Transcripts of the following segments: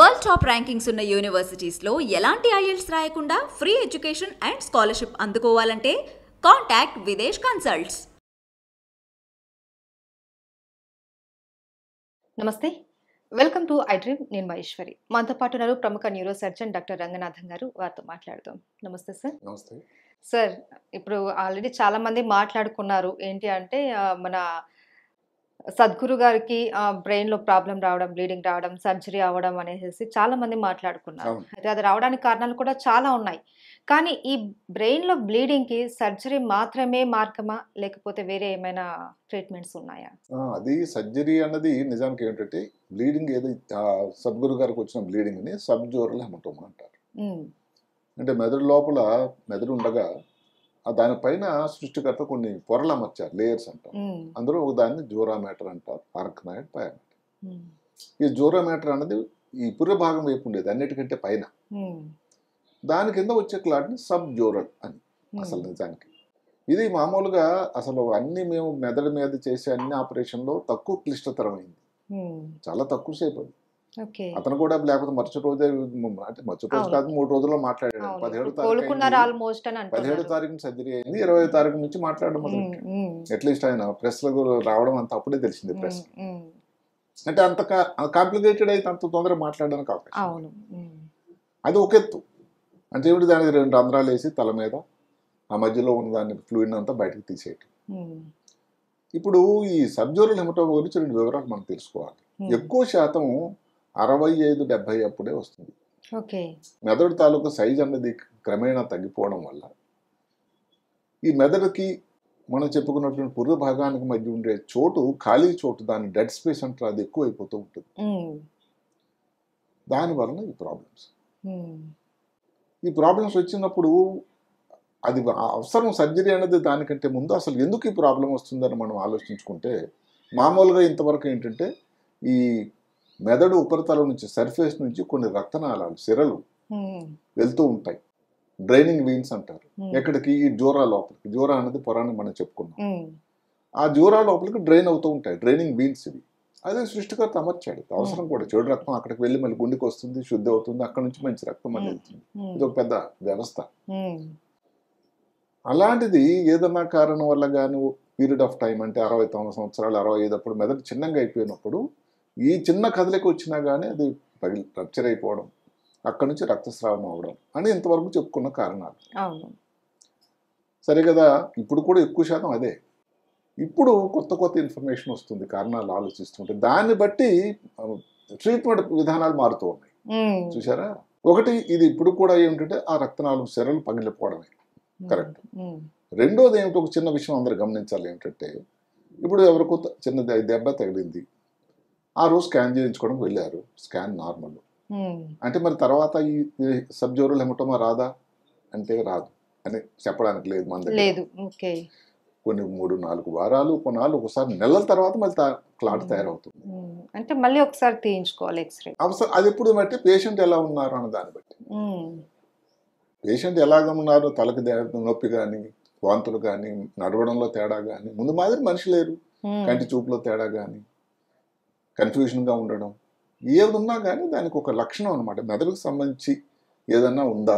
World top rankings ఉన్న యూనివర్సిటీస్లో ఎలాంటి IELTS రాయకుండా ఫ్రీ ఎడ్యుకేషన్ అండ్ స్కాలర్షిప్ అందుకోవాలంటే కాంటాక్ట్ విదేశ్ కన్సల్ట్స్. నమస్తే, వెల్కమ్ టు ఐ డ్రీమ్. నేను మహేశ్వరి. మనతో పాటు ఉన్నారు ప్రముఖ న్యూరో సర్జన్ డాక్టర్ రంగనాథన్ గారు. వారితో మాట్లాడదాం. నమస్తే సార్. నమస్తే సార్, ఇప్పుడు ఆల్రెడీ చాలా మంది మాట్లాడుకున్నారు. ఏంటి అంటే మన సద్గురు గారికి బ్రెయిన్లో ప్రాబ్లం రావడం, బ్లీడింగ్ రావడం, సర్జరీ అవ్వడం అనేసి చాలా మంది మాట్లాడుకున్నారు. అవును. అయితే అది రావడానికి కారణాలు కూడా చాలా ఉన్నాయి. కానీ ఈ బ్రెయిన్లో బ్లీడింగ్కి సర్జరీ మాత్రమే మార్గమా, లేకపోతే వేరే ఏమైనా ట్రీట్మెంట్స్ ఉన్నాయా? అది సర్జరీ అన్నది నిజానికి ఏంటంటే బ్లీడింగ్ ఏదో సద్గురు గారికి వచ్చిన బ్లీడింగ్ని సబ్జోరల్ హెమటోమా అంటారు. అంటే మెదడు లోపల మెదడు ఉండగా దానిపైన సృష్టికర్త కొన్ని పొరలు అమర్చారు, లేయర్స్ అంటారు. అందులో ఒక దాన్ని జోరామేటర్ అంటారు, ఆర్కనాయిడ్, పయామేటర్. ఈ జోరామేటర్ అన్నది ఈ పుర్రె భాగం వైపు ఉండేది, అన్నిటికంటే పైన. దాని కింద వచ్చే క్లాట్ని సబ్ జోరల్ అని అసలు నిజానికి. ఇది మామూలుగా అసలు అన్ని మేము మెదడు మీద చేసే అన్ని ఆపరేషన్లో తక్కువ క్లిష్టతరమైంది, చాలా తక్కువ సేపు అది. అతను కూడా లేకపోతే మరుసటి రోజే, అంటే మరుసటి రోజు కాదు 3 రోజుల్లో మాట్లాడాడు. 17వ తారీఖు సర్జరీ అయింది, 20వ తారీఖు నుంచి మాట్లాడడం మొదలు. అట్లీస్ట్ ఆయన ప్రెస్ లో రావడం అంత అప్పుడే తెలిసింది ప్రెస్. అంటే అంత కాంప్లికేటెడ్ అయితే అంత తొందరగా మాట్లాడడానికి అవకాశం. అది ఒక ఎత్తు. అంటే ఏమిటి, దానికి 2 రంధ్రాలు వేసి తల మీద ఆ మధ్యలో ఉన్న దాన్ని ఫ్లూయిడ్ అంతా బయటకు తీసేయటం. ఇప్పుడు ఈ సబ్జోరల్ హెమటోమా గురించి 2 వివరాలు మనం తెలుసుకోవాలి. ఎక్కువ శాతం 65-70 అప్పుడే వస్తుంది. మెదడు తాలూకు సైజ్ అన్నది క్రమేణా తగ్గిపోవడం వల్ల ఈ మెదడుకి మనం చెప్పుకున్నటువంటి పుర్రె భాగానికి మధ్య ఉండే చోటు, ఖాళీ చోటు, దాని డెడ్ స్పేస్ అంటారు, అది ఎక్కువ అయిపోతూ ఉంటుంది. దానివలన ఈ ప్రాబ్లమ్స్ వచ్చినప్పుడు అది అవసరం సర్జరీ అనేది. దానికంటే ముందు అసలు ఎందుకు ఈ ప్రాబ్లం వస్తుందని మనం ఆలోచించుకుంటే, మామూలుగా ఇంతవరకు ఏంటంటే ఈ మెదడు ఉపరితలం నుంచి, సర్ఫేస్ నుంచి కొన్ని రక్తనాళాలు, సిరలు వెళ్తూ ఉంటాయి, డ్రైనింగ్ వీన్స్ అంటారు. ఎక్కడికి? ఈ జోరా లోపలికి. జోరా అనేది పురాణం మనం చెప్పుకున్నాం. ఆ జోరా లోపలికి డ్రైన్ అవుతూ ఉంటాయి, డ్రైనింగ్ వీన్స్ ఇవి. అదే సృష్టికర్త అమర్చాడు, అవసరం కూడా. చెడు రక్తం అక్కడికి వెళ్ళి మళ్ళీ గుండెకి వస్తుంది, శుద్ధి అవుతుంది, అక్కడ నుంచి మంచి రక్తం మళ్ళీ వెళ్తుంది. ఇది ఒక పెద్ద వ్యవస్థ. అలాంటిది ఏదన్నా కారణం వల్ల కానీ పీరియడ్ ఆఫ్ టైం, అంటే 69 సంవత్సరాలు, 65 అప్పుడు మెదడు చిన్నగా అయిపోయినప్పుడు ఈ చిన్న కదలిక వచ్చినా కానీ అది రప్చర్ అయిపోవడం, అక్కడి నుంచి రక్తస్రావం అవడం అని ఇంతవరకు చెప్పుకున్న కారణాలు. సరే కదా. ఇప్పుడు కూడా ఎక్కువ శాతం అదే. ఇప్పుడు కొత్త ఇన్ఫర్మేషన్ వస్తుంది, కారణాలు ఆలోచిస్తుంటే దాన్ని బట్టి ట్రీట్మెంట్ విధానాలు మారుతూ ఉన్నాయి. చూసారా? ఒకటి, ఇది ఇప్పుడు కూడా ఏమిటంటే ఆ రక్తనాళం సిరలు పగిలిపోవడమే కరెక్ట్. రెండోది ఏమిటి, ఒక చిన్న విషయం అందరూ గమనించాలి. ఏమిటంటే ఇప్పుడు ఎవరికో చిన్న దెబ్బ తగిలింది, ఆ రోజు స్కాన్ చేయించుకోవడానికి వెళ్ళారు, స్కాన్ నార్మల్. అంటే మరి తర్వాత ఈ సబ్జోరల్ హెమటోమా రాదా అంటే రాదు అని చెప్పడానికి లేదు మన దగ్గర. కొన్ని 3-4 వారాలు, కొన్నాళ్ళు, ఒకసారి నెలల తర్వాత మళ్ళీ క్లాట్ తయారవుతుంది. అంటే మళ్ళీ ఒకసారి తీయించుకోవాలి ఎక్స్రే. అవసరం అది ఎప్పుడు బట్టి పేషెంట్ ఎలా ఉన్నారు అన్న దాన్ని బట్టి. పేషెంట్ ఎలాగ ఉన్నారు, తలకి నొప్పి కానీ, వాంతులు కానీ, నడవడంలో తేడా కానీ, ముందు మాదిరి మనిషి లేరు, కంటి చూపులో తేడా కానీ, కన్ఫ్యూజన్గా ఉండడం, ఏది ఉన్నా కానీ దానికి ఒక లక్షణం అనమాట. మెదడుకు సంబంధించి ఏదన్నా ఉందా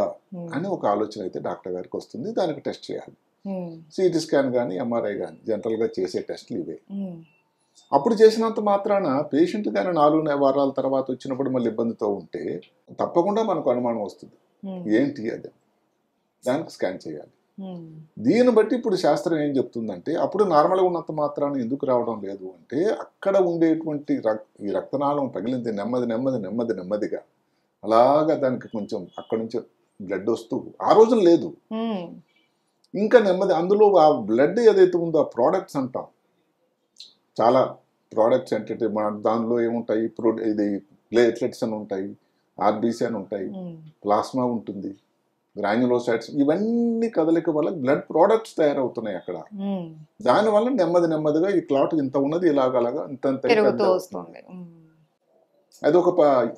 అని ఒక ఆలోచన అయితే డాక్టర్ గారికి వస్తుంది. దానికి టెస్ట్ చేయాలి. సిటీ స్కాన్ కానీ, ఎంఆర్ఐ కానీ జనరల్గా చేసే టెస్టులు ఇవే. అప్పుడు చేసినంత మాత్రాన పేషెంట్ కానీ 4 వారాల తర్వాత వచ్చినప్పుడు మళ్ళీ ఇబ్బందితో ఉంటే తప్పకుండా మనకు అనుమానం వస్తుంది, ఏంటి అది, దానికి స్కాన్ చేయాలి. దీన్ని బట్టి ఇప్పుడు శాస్త్రం ఏం చెప్తుందంటే, అప్పుడు నార్మల్గా ఉన్నంత మాత్రాన్ని ఎందుకు రావడం లేదు అంటే, అక్కడ ఉండేటువంటి ఈ రక్తనాళం పగిలింది నెమ్మదిగా అలాగా దానికి కొంచెం అక్కడ నుంచి బ్లడ్ వస్తూ, ఆ రోజున లేదు ఇంకా నెమ్మది, అందులో ఆ బ్లడ్ ఏదైతే ఉందో ఆ ప్రోడక్ట్స్ అంటాం, చాలా ప్రోడక్ట్స్ ఏంటంటే దానిలో ఏముంటాయి, ఇది ప్లేట్లెట్స్ అని ఉంటాయి, ఆర్బీసీ అని ఉంటాయి, ప్లాస్మా ఉంటుంది, గ్రాన్యులోసైట్స్, ఇవన్నీ కదలిక వల్ల బ్లడ్ ప్రోడక్ట్స్ తయారవుతున్నాయి అక్కడ. దానివల్ల నెమ్మదిగా ఈ క్లాట్ ఇంత ఉన్నది ఇలాగలాగా ఇంత వస్తుంది. అదొక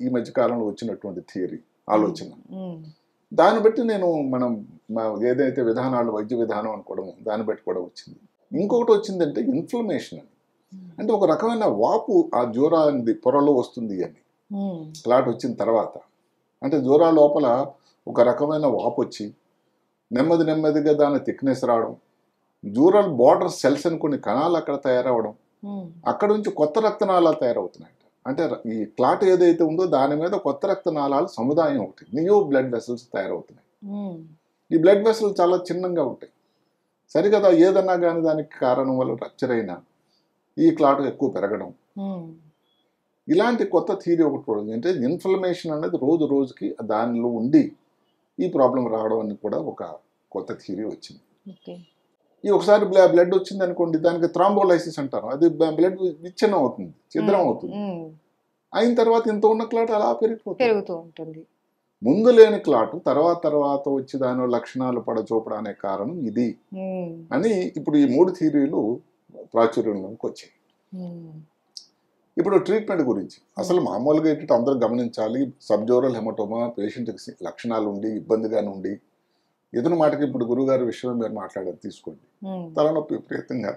ఈ మధ్య కాలంలో వచ్చినటువంటి థియరీ, ఆలోచన. దాన్ని బట్టి మనం ఏదైతే విధానాలు, వైద్య విధానం అనుకోవడం, దాన్ని బట్టి కూడా వచ్చింది. ఇంకొకటి వచ్చిందంటే ఇన్ఫ్లమేషన్ అని. అంటే ఒక రకమైన వాపు ఆ జ్వరానికి పొరలో వస్తుంది అని. క్లాట్ వచ్చిన తర్వాత. అంటే జ్వరా లోపల ఒక రకమైన వాపు వచ్చి నెమ్మదిగా దాని థిక్నెస్ రావడం, జ్యూరల్ బార్డర్ సెల్స్ అని కొన్ని కణాలు అక్కడ తయారవడం, అక్కడ నుంచి కొత్త రక్తనాళాలు తయారవుతున్నాయి. అంటే ఈ క్లాట్ ఏదైతే ఉందో దాని మీద కొత్త రక్తనాళాలు సముదాయం ఒకటి, న్యూ బ్లడ్ వెసల్స్ తయారవుతున్నాయి. ఈ బ్లడ్ వెసల్స్ చాలా చిన్నగా ఉంటాయి. సరికదా ఏదన్నా కానీ దానికి కారణం వల్ల రప్చర్ అయినా ఈ క్లాట్ ఎక్కువ పెరగడం, ఇలాంటి కొత్త థియరీ ఒకటి. అంటే ఇన్ఫ్లమేషన్ అనేది రోజు రోజుకి దానిలో ఉండి ఈ ప్రాబ్లం రావడం అని కూడా ఒక కొత్త థియరీ వచ్చింది. ఈ ఒకసారి బ్లడ్ వచ్చింది అనుకోండి, దానికి థ్రాంబోలైసిస్ అంటారు. అది బ్లడ్ విచ్ఛిన్నం అవుతుంది, ఛిద్రం అవుతుంది. అయిన తర్వాత ఇంత ఉన్న క్లాట్ అలా పెరుగుతూ ఉంటుంది. ముందు లేని క్లాట్ తర్వాత వచ్చి దాని లక్షణాలు పడచూపడానికి కారణం ఇది అని ఇప్పుడు ఈ 3 థియరీలు ప్రాచుర్యంలోకి వచ్చాయి. ఇప్పుడు ట్రీట్మెంట్ గురించి అసలు మామూలుగా ఏంటంటే అందరూ గమనించాలి, సబ్జోరల్ హెమటోమా పేషెంట్కి లక్షణాలు ఉండి ఇబ్బందిగానే ఉండి, ఇతని మాటకి ఇప్పుడు గురుగారి విషయం మీరు మాట్లాడేది తీసుకోండి, తలనొప్పి విపరీతంగా.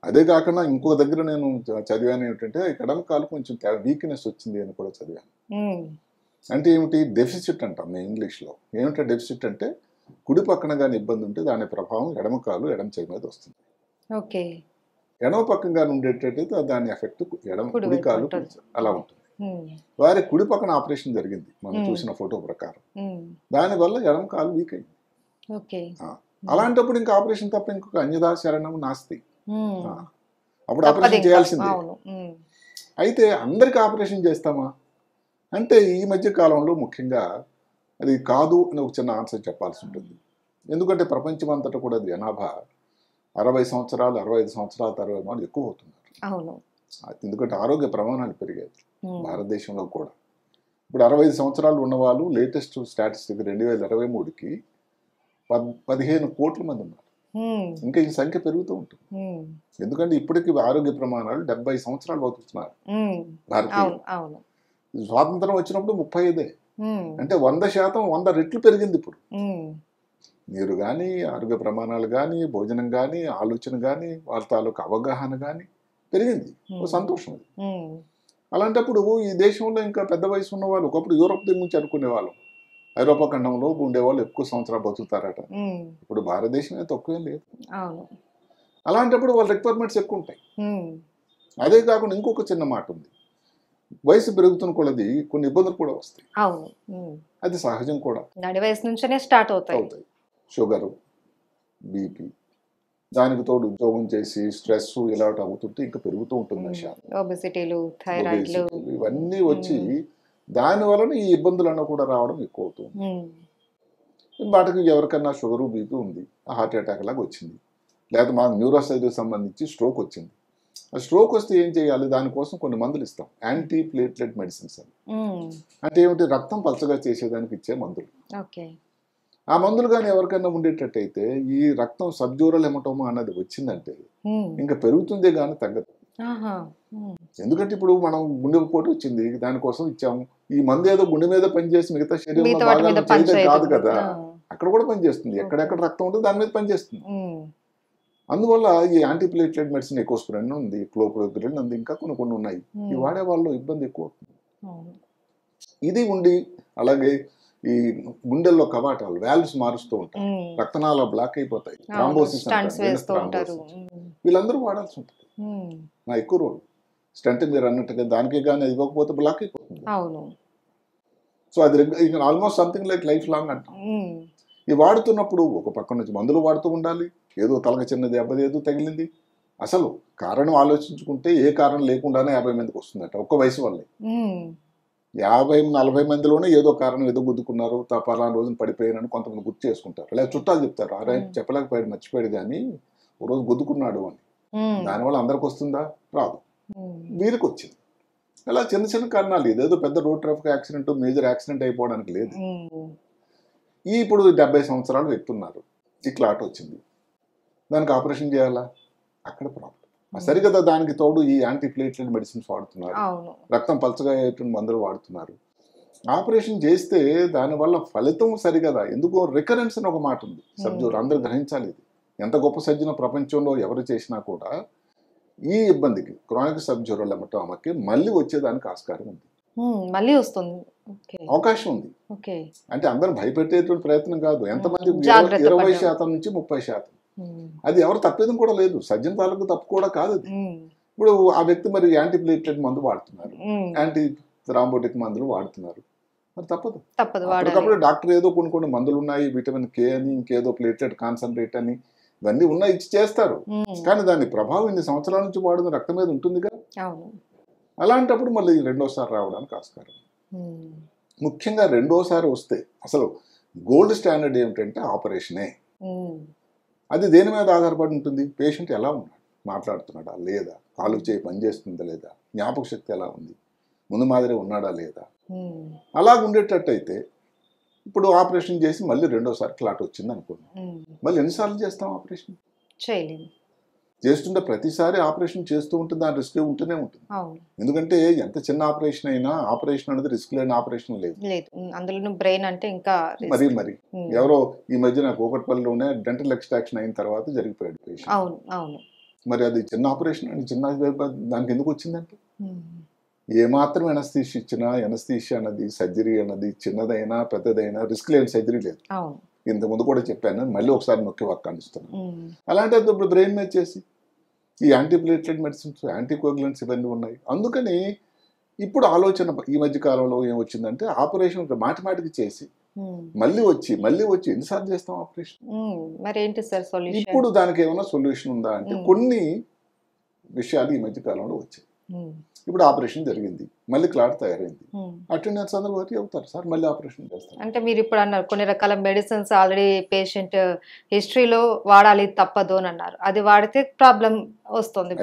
అదే కాకుండా ఇంకో దగ్గర నేను చదివాను ఏమిటంటే ఎడమ కాలు కొంచెం వీక్నెస్ వచ్చింది అని కూడా చదివాను. అంటే ఏమిటి, డెఫిసిట్ అంటాం మేము ఇంగ్లీష్లో. ఏమిటంటే డెఫిసిట్ అంటే కుడి పక్కన కానీ ఇబ్బంది ఉంటే దాని ప్రభావం ఎడమ కాలు ఎడమ చెయ్యి మీద వస్తుంది. ఎడమ పక్కన ఉండేటట్టయితే దాని ఎఫెక్ట్ కుడి కాలు అలా ఉంటుంది. వారి కుడి పక్కన ఆపరేషన్ జరిగింది మనం చూసిన ఫోటో ప్రకారం, దానివల్ల ఎడమ కాలు వీక్ అయింది. అలాంటప్పుడు ఇంకా ఆపరేషన్ తప్ప ఇంకొక అన్యదా శరణం నాస్తి, అప్పుడు ఆపరేషన్ చేయాల్సిందే. అయితే అందరికి ఆపరేషన్ చేస్తామా అంటే ఈ మధ్య కాలంలో ముఖ్యంగా అది కాదు అని ఒక చిన్న ఆన్సర్ చెప్పాల్సి ఉంటుంది. ఎందుకంటే ప్రపంచం అంతటా కూడా జనాభా 60 సంవత్సరాలు 65 సంవత్సరాల తర్వాత ఎక్కువ అవుతున్నారు. ఎందుకంటే ఆరోగ్య ప్రమాణాలు పెరిగాయి భారతదేశంలో కూడా. ఇప్పుడు 65 సంవత్సరాలు ఉన్నవాళ్ళు లేటెస్ట్ స్టాటిస్టిక్ 2023కి 15 కోట్ల మంది ఉన్నారు. ఇంకా ఈ సంఖ్య పెరుగుతూ ఉంటుంది. ఎందుకంటే ఇప్పటికి ఆరోగ్య ప్రమాణాలు 70 సంవత్సరాలు బతుకుతున్నారు భారతీయులు. స్వాతంత్రం వచ్చినప్పుడు 35. అంటే 100% 100 రెట్లు పెరిగింది ఇప్పుడు. మీరు కానీ ఆరోగ్య ప్రమాణాలు కానీ భోజనం కానీ ఆలోచన కానీ వాళ్ళ తాలూకు అవగాహన కానీ పెరిగింది. సంతోషం అది. అలాంటప్పుడు ఈ దేశంలో ఇంకా పెద్ద వయసు ఉన్న వాళ్ళు, ఒకప్పుడు యూరోప్ గురించి అనుకునేవాళ్ళు, ఐరోపా ఖండంలో ఉండేవాళ్ళు ఎక్కువ సంవత్సరాలు బతుకుతారట. ఇప్పుడు భారతదేశమే తక్కువేం లేదు. అలాంటప్పుడు వాళ్ళ రిక్వైర్మెంట్స్ ఎక్కువ ఉంటాయి. అదే కాకుండా ఇంకొక చిన్న మాట ఉంది, వయసు పెరుగుతున్న కొలది కొన్ని ఇబ్బందులు కూడా వస్తాయి. అది సహజం కూడా, వయసు నుంచే స్టార్ట్ అవుతాయి. షుగరు, బీపీ, దానికి తోడు ఉద్యోగం చేసి స్ట్రెస్ ఇలాంటి అవుతుంటే ఇంకా పెరుగుతూ ఉంటుంది. ఇవన్నీ వచ్చి దాని వలన ఈ ఇబ్బందులన్నా కూడా రావడం ఎక్కువ అవుతుంది. వాటికి ఎవరికన్నా షుగరు బీపీ ఉంది, హార్ట్ అటాక్ లాగా వచ్చింది, లేదా మాకు న్యూరోసైడ్కి సంబంధించి స్ట్రోక్ వచ్చింది. ఆ స్ట్రోక్ వస్తే ఏం చేయాలి, దానికోసం కొన్ని మందులు ఇస్తాం, యాంటీ ప్లేట్లెట్ మెడిసిన్స్ అని. అంటే ఏమిటి, రక్తం పలచగా చేసేదానికి ఇచ్చే మందులు. ఆ మందులు కానీ ఎవరికైనా ఉండేటట్టయితే ఈ రక్తం సబ్జూరల్ హెమటోమా అన్నది వచ్చిందంటే ఇంకా పెరుగుతుందే కానీ తగ్గదు. ఎందుకంటే ఇప్పుడు మనం గుండెపోటు వచ్చింది, దానికోసం ఇచ్చాము. ఈ మందు ఏదో గుండె మీద పనిచేసి మిగతా శరీరంలో కాదు కదా, అక్కడ కూడా పనిచేస్తుంది. ఎక్కడెక్కడ రక్తం ఉంటుందో దాని మీద పనిచేస్తుంది. అందువల్ల ఈ యాంటీ ప్లేట్లెట్ మెడిసిన్ ఎకోస్ప్రిన్ ఉంది, క్లోప్రోగ్రిన్ ఉంది, ఇంకా కొన్ని ఉన్నాయి. ఈ వాడే వాళ్ళు ఇబ్బంది ఎక్కువ అవుతుంది. ఇది ఉండి అలాగే ఈ గుండెల్లో కవాటాలు వాల్వ్స్ మారుస్తూ ఉంటారు, రక్తనాళాలు బ్లాక్ అయిపోతాయి, థ్రాంబోసిస్ అంటారు. వీళ్ళందరూ వాడాల్సి ఉంటుంది. నా ఎక్కువ రోజు స్టంట్ మీరు అన్నట్టుగా దానికి కానీ ఇవ్వకపోతే బ్లాక్ అయిపోతుంది. సో అది almost something like life long అంటాం. ఈ వాడుతున్నప్పుడు ఒక పక్క నుంచి మందులు వాడుతూ ఉండాలి. ఏదో తలక చిన్న దెబ్బ ఏదో తగిలింది, అసలు కారణం ఆలోచించుకుంటే ఏ కారణం లేకుండానే 50 మందికి వస్తుందట ఒక్క వయసు వల్లే. 50-40 మందిలోనే ఏదో కారణం, ఏదో గుద్దుకున్నారు, పలానా రోజున పడిపోయానని కొంతమంది గుర్తు చేసుకుంటారు. లేదా చుట్టాలు చెప్తారు, అరే చెప్పలేకపోయాడు, మర్చిపోయాడు కానీ ఓ రోజు గుద్దుకున్నాడు అని. దానివల్ల అందరికి వస్తుందా? రాదు, వీరికి వచ్చింది. అలా చిన్న చిన్న కారణాలు, ఇదేదో పెద్ద road traffic accident major accident అయిపోవడానికి లేదు. ఇప్పుడు 70 సంవత్సరాలు వ్యక్తున్నారు, ఈ క్లాట్ వచ్చింది, దానికి ఆపరేషన్ చేయాలా? అక్కడ ప్రాబ్లం. సరికదా దానికి తోడు ఈ యాంటీ ప్లేట్లెట్ మెడిసిన్స్ వాడుతున్నారు, రక్తం పలచగా అయ్యేటువంటి మందులు వాడుతున్నారు. ఆపరేషన్ చేస్తే దానివల్ల ఫలితం సరికదా. ఎందుకో రికరెన్స్ అని ఒక మాట ఉంది సబ్జూర్, అందరూ గ్రహించాలి. ఇది ఎంత గొప్ప సర్జన ప్రపంచంలో ఎవరు చేసినా కూడా ఈ ఇబ్బందికి క్రానిక్ సబ్జూరల్ హెమటోమాకి మళ్ళీ వచ్చేదానికి ఆస్కారం ఉంది. మళ్ళీ వస్తుంది. ఓకే. అవకాశం ఉంది. ఓకే. అంటే అందరూ భయపెట్టేటువంటి ప్రయత్నం కాదు. ఎంతమంది జాగ్రత్త 20% నుంచి 30%. అది ఎవరు తప్పేది కూడా లేదు. సర్జన్ తాలూకు తప్పు కూడా కాదు అది. ఇప్పుడు ఆ వ్యక్తి మరి యాంటీ ప్లేట్లెట్ మందు వాడుతున్నారు, యాంటీ థ్రాంబోటిక్ మందులు వాడుతున్నారు, మరి తప్పదు. అప్పటికప్పుడు డాక్టర్ ఏదో కొన్ని మందులు ఉన్నాయి, విటమిన్ కే అని, ఇంకేదో ప్లేట్లెట్ కాన్సన్ట్రేట్ అని, ఇవన్నీ ఉన్నాయి, ఇచ్చి చేస్తారు. కానీ దాని ప్రభావం ఇన్ని సంవత్సరాల నుంచి వాడుతున్న రక్తం మీద ఉంటుందిగా. అలాంటప్పుడు మళ్ళీ రెండోసారి రావడానికి ఆస్కారం. ముఖ్యంగా రెండోసారి వస్తే అసలు గోల్డ్ స్టాండర్డ్ ఏమిటంటే ఆపరేషనే. అది దేని మీద ఆధారపడి ఉంటుంది? పేషెంట్ ఎలా ఉన్నాడు, మాట్లాడుతున్నాడా లేదా, కాలు చేయి పనిచేస్తుందా లేదా, జ్ఞాపక శక్తి ఎలా ఉంది, ముందు మాదిరి ఉన్నాడా లేదా. అలాగ ఉండేటట్టయితే ఇప్పుడు ఆపరేషన్ చేసి మళ్ళీ రెండోసారి క్లాట్ వచ్చింది అనుకోండి, మళ్ళీ ఎన్నిసార్లు చేస్తాం ఆపరేషన్? చేయలేము. చేస్తుంటే ప్రతిసారి ఆపరేషన్ చేస్తూ ఉంటే దాని రిస్క్ ఉంటూనే ఉంటుంది. ఎందుకంటే ఎంత చిన్న ఆపరేషన్ అయినా ఆపరేషన్ అనేది రిస్క్ లేని ఆపరేషన్ లేదు. అందులో బ్రెయిన్ అంటే ఇంకా మరి ఎవరో ఈ మధ్యన కూకట్పల్లిలోనే డెంటల్ ఎక్స్ట్రాక్షన్ అయిన తర్వాత జరిగిపోయాడు పేషెంట్. మరి అది చిన్న ఆపరేషన్ అండి, చిన్న దానికి ఎందుకు వచ్చిందంటే ఏమాత్రం ఎనస్థీషియా ఇచ్చినా, ఎనస్థీషియా అన్నది, సర్జరీ అన్నది చిన్నదైనా పెద్దదైనా రిస్క్ లేని సర్జరీ లేదు. ఇంతకుముందు కూడా చెప్పాను, మళ్ళీ ఒకసారి నొక్కి వక్కానిస్తున్నాను. అలాంటి ఇప్పుడు బ్రెయిన్ మీద చేసి ఈ యాంటీప్లేట్లెట్ మెడిసిన్స్, యాంటీకోగులెంట్స్ ఇవన్నీ ఉన్నాయి. అందుకని ఇప్పుడు ఆలోచన ఈ మధ్య కాలంలో ఏమొచ్చిందంటే ఆపరేషన్ మాటిమాటికి చేసి మళ్ళీ వచ్చి ఎన్నిసార్లు చేస్తాం ఆపరేషన్? మరి ఏంటి సార్ సొల్యూషన్? ఇప్పుడు దానికి ఏమైనా సొల్యూషన్ ఉందా అంటే కొన్ని విషయాలు ఈ మధ్య కాలంలో వచ్చాయి. ఇప్పుడు ఆపరేషన్ జరిగింది, మళ్ళీ క్లాట్ తయారైంది, అటెండెన్స్ అందరూ వర్క్ అవుతారు, సార్ మళ్ళీ ఆపరేషన్ చేస్తారు. అంటే మీరు ఇప్పుడు అన్నారు కొన్ని రకాల మెడిసిన్స్ ఆల్రెడీ పేషెంట్ హిస్టరీలో వాడాలి తప్పదు అని అన్నారు, అది వాడితే ప్రాబ్లం వస్తుంది.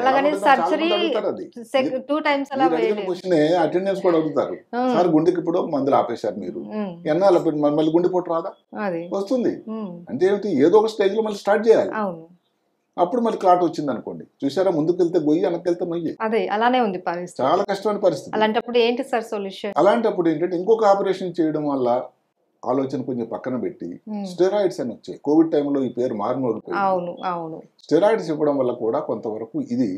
అలాగనే సర్జరీ 2 times అలా అటెండెన్స్ కూడా అడుగుతారు, సార్ గుండెకి ఇప్పుడు మందులు ఆపేశారు మీరు, ఎన్నాళ్ళు మళ్ళీ గుండెపోటు రాదా? వస్తుంది. అంటే ఏమిటి, ఏదో ఒక స్టేజ్ లో మళ్ళీ స్టార్ట్ చేయాలి. అప్పుడు మరి క్లాట్ వచ్చింది అనుకోండి, చూసారా, ముందుకు వెళ్తే గొయ్యి, వెనక్కి నొయ్యి. అదే అలానే ఉంది పరిస్థితి, చాలా కష్టమైన పరిస్థితి. అలాంటప్పుడు ఏంటి సార్ సొల్యూషన్? అలాంటప్పుడు ఏంటంటే ఇంకొక ఆపరేషన్ చేయడం వల్ల ఆలోచన కొంచెం పక్కన పెట్టి స్టెరాయిడ్స్ అని వచ్చాయి. కోవిడ్ టైంలో ఈ పేరు మారుమోగిపోయింది. స్టెరాయిడ్స్ ఇవ్వడం వల్ల కూడా కొంతవరకు ఇది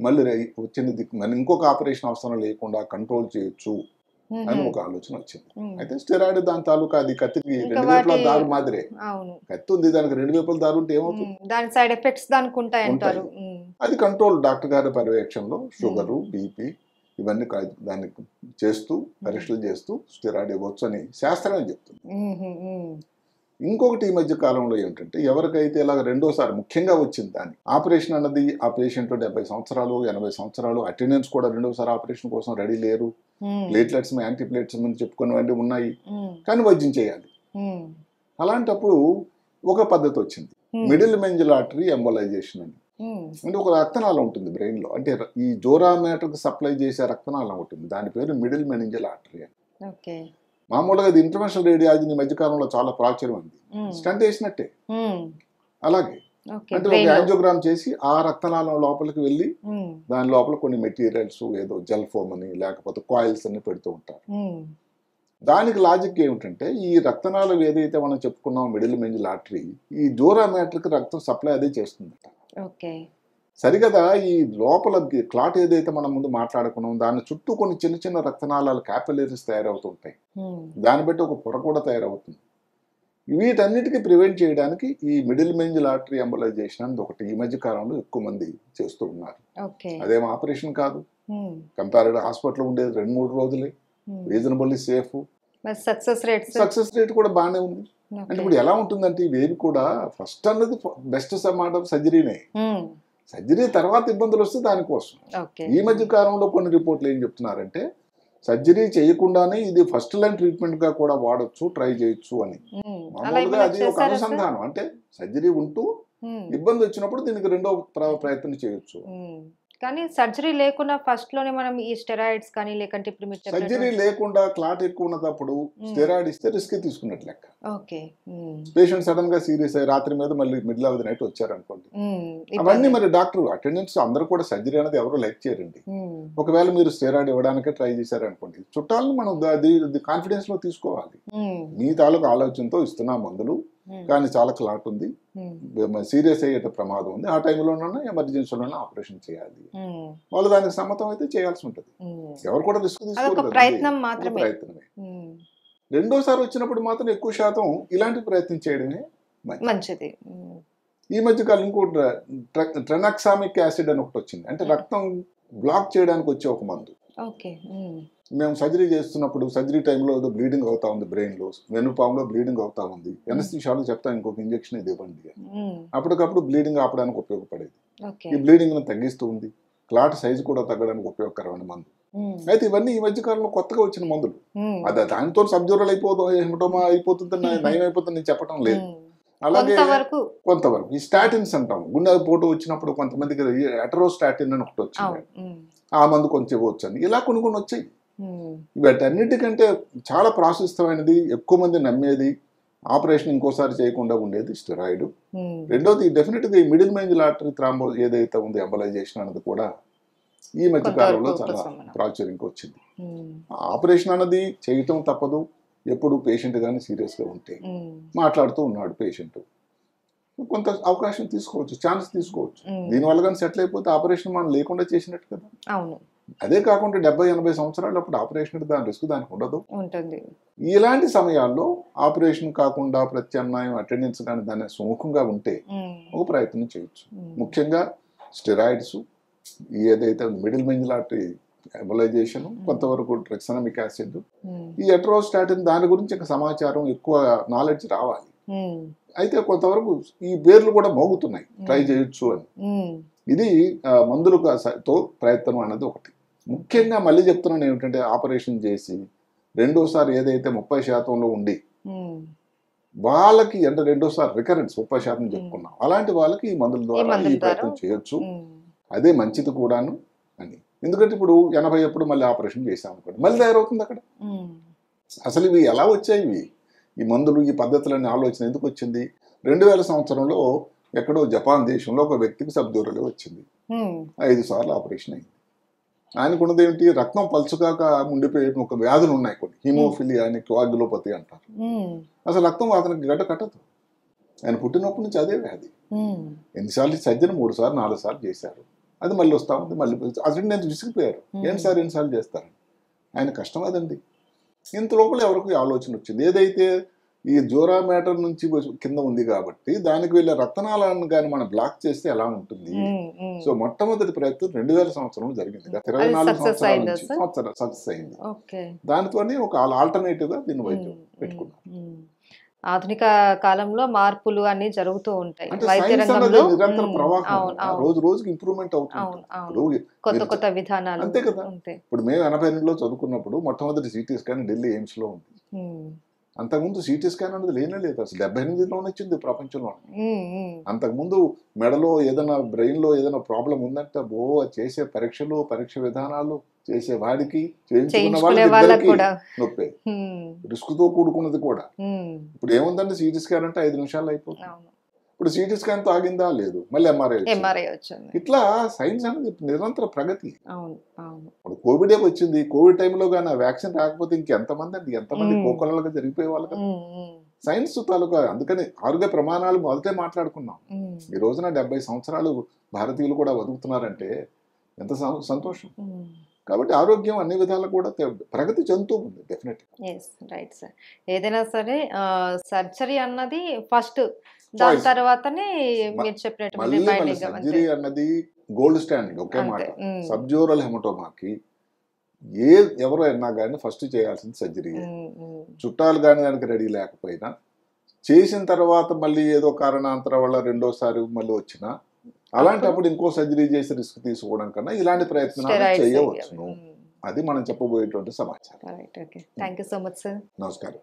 మళ్ళీ వచ్చింది, మరి ఇంకొక ఆపరేషన్ అవసరం లేకుండా కంట్రోల్ చేయొచ్చు అని ఒక ఆలోచన వచ్చింది. అయితే స్టెరాయిడ్ దాని తాలూకా అది కత్తికి 2 వైపుల దారు మాదిరే, కత్తి ఉంది దానికి 2 వైపుల దారు ఉంటే ఏమవుతుంది, దాని సైడ్ ఎఫెక్ట్స్ దానికి ఉంటాయి. అది కంట్రోల్ డాక్టర్ గారి పర్యవేక్షణలో షుగరు, బీపీ ఇవన్నీ దాన్ని చేస్తూ పరీక్షలు చేస్తూ స్టెరాయిడ్ ఇవ్వచ్చు అని శాస్త్రమే చెప్తుంది. ఇంకొకటి ఈ మధ్య కాలంలో ఏమిటంటే ఎవరికైతే ఇలాగ రెండోసారి ముఖ్యంగా వచ్చింది దాన్ని ఆపరేషన్ అన్నది, ఆ పేషెంట్ 70 సంవత్సరాలు 80 సంవత్సరాలు, అటెండెన్స్ కూడా రెండోసారి ఆపరేషన్ కోసం రెడీ లేరు, ప్లేట్లెట్స్ యాంటీ ప్లేట్స్ అని చెప్పుకునేవన్నీ ఉన్నాయి, కానీ వైద్యం చేయాలి. అలాంటప్పుడు ఒక పద్ధతి వచ్చింది, మిడిల్ మెంజల్ ఆర్టరీ ఎంబోలైజేషన్ అని. అంటే ఒక రక్తనాళం ఉంటుంది బ్రెయిన్ లో, అంటే ఈ జోరా మ్యాటర్కి సప్లై చేసే రక్తనాళం ఉంటుంది, దాని పేరు మిడిల్ మెనింజల్ ఆర్టరీ అని. మామూలుగా ఇది ఇంటర్నేషనల్ రేడియాలజీ మధ్యకాలంలో చాలా ప్రాచుర్యం ఉంది, స్టంట్ వేసినట్టే. అలాగే అంటే ఒక యాంజియోగ్రామ్ చేసి ఆ రక్తనాళం లోపలికి వెళ్ళి దాని లోపల కొన్ని మెటీరియల్స్ ఏదో జెల్ ఫోమ్ అని లేకపోతే కాయిల్స్ అని పెడుతూ ఉంటారు. దానికి లాజిక్ ఏమిటంటే ఈ రక్తనాళం ఏదైతే మనం చెప్పుకున్నాం మిడిల్ మెంజల్ ఆర్టరీ, ఈ జోరా మ్యాటర్కి రక్తం సప్లై అదే చేస్తుందట. సరిగదా ఈ లోపల క్లాట్ ఏదైతే మనం ముందు మాట్లాడుకున్నాం దాని చుట్టూ కొన్ని చిన్న చిన్న రక్తనాళాలు క్యాపిలరీస్ తయారవుతుంటాయి, దాన్ని బట్టి ఒక పొర కూడా తయారవుతుంది. వీటన్నిటికీ ప్రివెంట్ చేయడానికి ఈ మిడిల్ మెంజల్ ఆర్టరీ ఎంబోలైజేషన్ అనేది ఒకటి ఈ మధ్య కాలంలో ఎక్కువ మంది చేస్తూ ఉన్నారు. అదేమో ఆపరేషన్ కాదు, కంపారిటివ్ హాస్పిటల్ ఉండేది 2-3 రోజులే, రీజనబుల్లీ సేఫ్, సక్సెస్ రేట్ కూడా బాగానే ఉంది. అంటే ఇప్పుడు ఎలా ఉంటుందంటే ఇవేవి కూడా ఫస్ట్ అన్నది బెస్ట్ సమాట్ ఆఫ్ సర్జరీనే, సర్జరీ తర్వాత ఇబ్బందులు వస్తే దానికోసం. ఈ మధ్య కాలంలో కొన్ని రిపోర్ట్లు ఏం చెప్తున్నారంటే సర్జరీ చేయకుండానే ఇది ఫస్ట్ లైన్ ట్రీట్మెంట్ గా కూడా వాడొచ్చు, ట్రై చేయొచ్చు అని. మామూలుగా అది ఒక అనుసంధానం, అంటే సర్జరీ ఉంటూ ఇబ్బంది వచ్చినప్పుడు దీనికి రెండో ప్రయత్నం చేయొచ్చు. కానీ సర్జరీ లేకుండా ఫస్ట్ లోనే మనం ఈ స్టెరాయిడ్స్ కానీ లేకంటే ఇప్పుడు సర్జరీ లేకుండా క్లాట్ ఎక్కువ ఉన్నప్పుడు స్టెరాయిడ్ ఇస్తే రిస్క్ తీసుకున్నట్టు లెక్క. పేషెంట్ సడన్ గా సీరియస్ అయ్యి రాత్రి మీద మళ్ళీ మిడిల్ ఆఫ్ ది నైట్ వచ్చారనుకోండి, అవన్నీ మరి డాక్టర్ అటెండెన్స్ అందరూ కూడా సర్జరీ అనేది ఎవరు లైక్ చేయరండి. ఒకవేళ మీరు స్టెరాయిడ్ ఇవ్వడానికే ట్రై చేశారనుకోండి, చుట్టాలను మనం కాన్ఫిడెన్స్ లో తీసుకోవాలి. మీ తాలూకు ఆలోచనతో ఇస్తున్న మందులు కానీ చాలా క్లాట్ ఉంది, సీరియస్ అయ్యే ప్రమాదం ఉంది, ఆ టైంలోనైనా ఎమర్జెన్సీలోనే ఆపరేషన్ చేయాలి. వాళ్ళు దానికి సమ్మతం అయితే చేయాల్సి ఉంటుంది. ఎవరు కూడా రిస్క్ తీసుకోరు, ప్రయత్నమే. రెండోసారి వచ్చినప్పుడు మాత్రం ఎక్కువ శాతం ఇలాంటి ప్రయత్నం చేయడమే మంచిది. ఈ మధ్య కాలం ఇంకోటి ట్రెనాక్సామిక్ యాసిడ్ అని ఒకటి వచ్చింది, అంటే రక్తం బ్లాక్ చేయడానికి వచ్చే ఒక మందు. మేము సర్జరీ చేస్తున్నప్పుడు సర్జరీ టైంలో ఏదో బ్లీడింగ్ అవుతా ఉంది, బ్రెయిన్ లో వెన్నుపాములో బ్లీడింగ్ అవుతా ఉంది, ఎనస్థీషియాలో చెప్తాను ఇంకొక ఇంజెక్షన్ ఇది ఇవ్వండి, అప్పటికప్పుడు బ్లీడింగ్ ఆపడానికి ఉపయోగపడేది. ఈ బ్లీడింగ్ తగ్గిస్తూ ఉంది, క్లాట్ సైజు కూడా తగ్గడానికి ఉపయోగకరమైన మందు. అయితే ఇవన్నీ ఈ మధ్య కాలంలో కొత్తగా వచ్చిన మందులు. అది దానితో సబ్జ్యూరల్ అయిపోతుంది నయం అయిపోతుంది నేను చెప్పడం లేదు. అలాగే కొంతవరకు ఈ స్టాటిన్స్ అంటాం, గుండె పోటు వచ్చినప్పుడు కొంతమందికి అటరోస్టాటిన్ అని ఒకటి వచ్చింది, ఆ మందు కొంచెం ఇవ్వచ్చు అని, ఇలా కొన్ని వచ్చాయి. వీటన్నిటికంటే చాలా ప్రాశస్తమైనది, ఎక్కువ మంది నమ్మేది, ఆపరేషన్ ఇంకోసారి చేయకుండా ఉండేది స్టెరాయిడ్. రెండోది డెఫినెట్ గా ఈ మిడిల్ మెంజల్ ఆర్టరీ థ్రాంబో ఏదైతే ఉంది ఎంబలైజేషన్ అన్నది కూడా ఈ మధ్య కాలంలో చాలా ప్రాచుర్యంకి వచ్చింది. ఆపరేషన్ అన్నది చేయటం తప్పదు, ఎప్పుడు పేషెంట్ కానీ సీరియస్ గా ఉంటే. మాట్లాడుతూ ఉన్నాడు పేషెంట్, కొంత అవకాశం తీసుకోవచ్చు, ఛాన్స్ తీసుకోవచ్చు. దీనివల్ల కానీ సెటిల్ అయిపోతే ఆపరేషన్ మనం లేకుండా చేసినట్టు కదా. అదే కాకుండా 70-80 సంవత్సరాలు అప్పుడు ఆపరేషన్ దాని రిస్క్ దానికి ఉండదు. ఇలాంటి సమయాల్లో ఆపరేషన్ కాకుండా ప్రత్యామ్నాయం అటెండెన్స్ కానీ దాన్ని సుముఖంగా ఉంటే ఒక ప్రయత్నం చేయొచ్చు. ముఖ్యంగా స్టెరాయిడ్స్, ఏదైతే మిడిల్ మెంజల్ ఆర్టరీ ఎంబలైజేషన్, కొంతవరకు ట్రెక్సామిక్ యాసిడ్, ఈ అటరోస్టాటిన్ దాని గురించి ఇంకా సమాచారం ఎక్కువ నాలెడ్జ్ రావాలి. అయితే కొంతవరకు ఈ పేర్లు కూడా మోగుతున్నాయి, ట్రై చేయొచ్చు అని. ఇది మందులతో ప్రయత్నం అన్నది ఒకటి. ముఖ్యంగా మళ్ళీ చెప్తున్నాను ఏమిటంటే, ఆపరేషన్ చేసి రెండోసారి ఏదైతే 30% ఉండి వాళ్ళకి అంటే రెండోసారి రికరెన్స్ 30% చెప్పుకున్నాం, అలాంటి వాళ్ళకి ఈ మందుల ద్వారా ఈ ప్రయత్నం చేయొచ్చు. అదే మంచిది కూడాను అని. ఎందుకంటే ఇప్పుడు 80 ఎప్పుడు మళ్ళీ ఆపరేషన్ చేసాం అనుకోండి, మళ్ళీ తయారవుతుంది అక్కడ. అసలు ఇవి ఎలా వచ్చాయి, ఈ మందులు, ఈ పద్ధతులన్నీ ఆలోచన ఎందుకు వచ్చింది? 2000 సంవత్సరంలో ఎక్కడో జపాన్ దేశంలో ఒక వ్యక్తికి సబ్డ్యూరల్ వచ్చింది, 5 సార్లు ఆపరేషన్ అయింది. ఆయనకున్నది ఏమిటి, రక్తం పలుచుకాక ఉండిపోయే ఒక వ్యాధులు ఉన్నాయి కొన్ని, హిమోఫిలియా అని, కోయాగ్యులోపతి అంటారు. అసలు రక్తం అతనికి గడ్డ కట్టదు. ఆయన పుట్టినప్పటి నుంచి అదే వ్యాధి. ఎన్నిసార్లు సర్జరీ 3 సార్లు 4 సార్లు చేశారు, అది మళ్ళీ వస్తా ఉంది, మళ్ళీ అసలు నేను విసిగిపోయారు, ఎన్నిసార్లు చేస్తారని. ఆయన కష్టం అదండి. ఇంత లోపల ఎవరికి ఆలోచన వచ్చింది, ఏదైతే ఈ జోరా మ్యాటర్ నుంచి కింద ఉంది కాబట్టి దానికి వెళ్ళే రక్తనాళాలను కానీ మనం బ్లాక్ చేస్తే ఎలా ఉంటుంది. సో మొట్టమొదటి ప్రయత్నం 2000 సంవత్సరంలో జరిగింది, 24 సంవత్సరాల నుంచి సక్సెస్ అయింది. దానితోనే ఒక ఆల్టర్నేటివ్ గా దీన్ని వైద్యం పెట్టుకున్నారు. ఆధునిక కాలంలో మార్పులు అన్ని జరుగుతూ ఉంటాయి, నిరంతర ప్రవాహం, రోజు రోజుకి ఇంప్రూవ్మెంట్ అవుతుంది, కొత్త విధానాలు. అంతే కదా. ఇప్పుడు మేము 82లో చదువుకున్నప్పుడు మొట్టమొదటి సిటీ స్కాన్ ఢిల్లీ ఎయిమ్స్ లో ఉంది. అంతకుముందు సిటీ స్కాన్ అనేది లేనే లేదు, అసలు 78లోనే వచ్చింది ప్రపంచంలో. అంతకుముందు మెడలో ఏదైనా బ్రెయిన్ లో ఏదైనా ప్రాబ్లం ఉందంటే చేసే పరీక్ష విధానాలు చేసే వాడికి, చేయించుకున్న వాళ్ళకి నొప్పి, రిస్క్ తో కూడుకున్నది కూడా. ఇప్పుడు ఏముందంటే సిటీ స్కాన్ అంటే 5 నిమిషాలు అయిపోతుంది. ఇప్పుడు సిటీ స్కాన్ తో ఆగిందా, లేదు, మళ్ళీ ఎంఆర్ఐ వచ్చింది. ఇట్లా సైన్స్ అనేది నిరంతర ప్రగతి. ఇప్పుడు కోవిడ్ వచ్చింది, కోవిడ్ టైంలో కానీ ఆ వ్యాక్సిన్ రాకపోతే ఎంతమంది కోకొల్లగా జరిగిపోయే వాళ్ళు కదా. సైన్స్ తాలూకా, అందుకని ఆరోగ్య ప్రమాణాలు మొదటే మాట్లాడుకున్నాం. ఈ రోజున 70 సంవత్సరాలు భారతీయులు కూడా బతుకుతున్నారంటే ఎంత సంతోషం. కాబట్టి ఆరోగ్యం అన్ని విధాలు కూడా ప్రగతి చెందుతూ ఉంది డెఫినెట్. Right sir. ఏదైనా సరే సర్జరీ అన్నది ఫస్ట్, దాని తర్వాతనే మీరు చెప్పినట్టు సర్జరీ అన్నది గోల్డ్ స్టాండర్డ్. ఒకే మాట, సబ్జ్యూరల్ హెమటోమాకి ఎవరు అన్నా కానీ ఫస్ట్ చేయాల్సింది సర్జరీ. చుట్టాలు కానీ దానికి రెడీ లేకపోయినా చేసిన తర్వాత మళ్ళీ ఏదో కారణాంతరం వల్ల రెండోసారి మళ్ళీ వచ్చినా, అలాంటప్పుడు ఇంకో సర్జరీ చేసి రిస్క్ తీసుకోవడం కన్నా ఇలాంటి ప్రయత్నాలు చేయవచ్చును. అది మనం చెప్పబోయేటువంటి సమాచారం. Thank you so much sir. నమస్కారం.